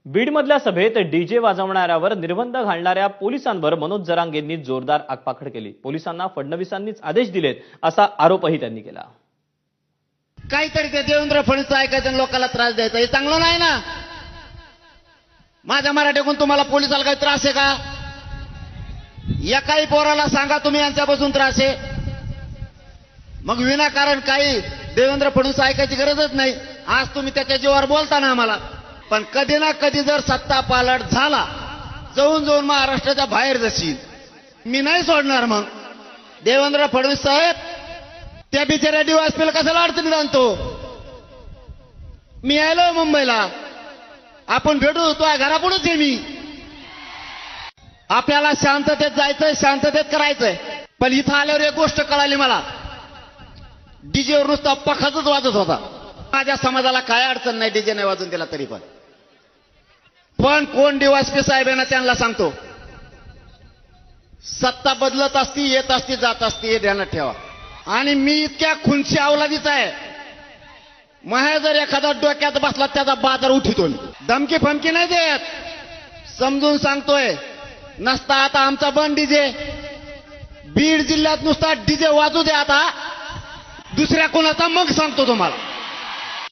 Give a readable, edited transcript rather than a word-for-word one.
बीडमधल्या सभेत डीजे वाजवणाऱ्यावर निर्बंध घालणाऱ्या पोलिसांवर मनोज जरांगेंनी जोरदार आगपाखड केली। पोलिसांना फडणवीसांनीच आदेश दिलेत असा आरोपही त्यांनी केला। काहीतरी ते देवेंद्र फडणवीस ऐकायचं आणि लोकांना त्रास द्यायचा हे चांगलं नाही ना। माझ्या मराठीतून तुम्हाला पोलिसाला काही त्रास आहे का? एकाही पोराला सांगा तुम्ही यांच्यापासून त्रास आहे, मग विनाकारण काही देवेंद्र फडणवीस ऐकायची गरजच नाही। आज तुम्ही त्याच्या जीवावर बोलता ना आम्हाला, पण कधी ना कधी जर सत्ता पालट झाला, जाऊन जाऊन महाराष्ट्राच्या बाहेर जाशील, मी नाही सोडणार। मग देवेंद्र फडणवीस साहेब त्या बिचाऱ्या डीवायएसपीला कशाला अडचणीत आणतो? मी आलो मुंबईला, आपण भेटू, तो घरापुढेच आहे मी। आपल्याला शांततेत जायचंय, शांततेत करायचंय, पण इथं आल्यावर एक गोष्ट कळाली मला, डीजेवर नुसता पखातच वाजत होता। माझ्या समाजाला काय अडचण नाही डीजे नाही वाजून दिला तरी, पण कोण डीवायएसपी साहेब यांना त्यांना सांगतो, सत्ता बदलत असती, येत असती, जात असती, हे ध्यानात ठेवा। आणि मी इतक्या खुनशी अवलादीचा आहे, महे जर एखादा डोक्यात बसला त्याचा बाजार उठितो, धमकी फमकी नाही देत, समजून सांगतोय। नसता आता आमचा बंद डीजे, बीड जिल्ह्यात नुसता डीजे वाजू दे आता, दुसऱ्या कोणाचा मग सांगतो तुम्हाला।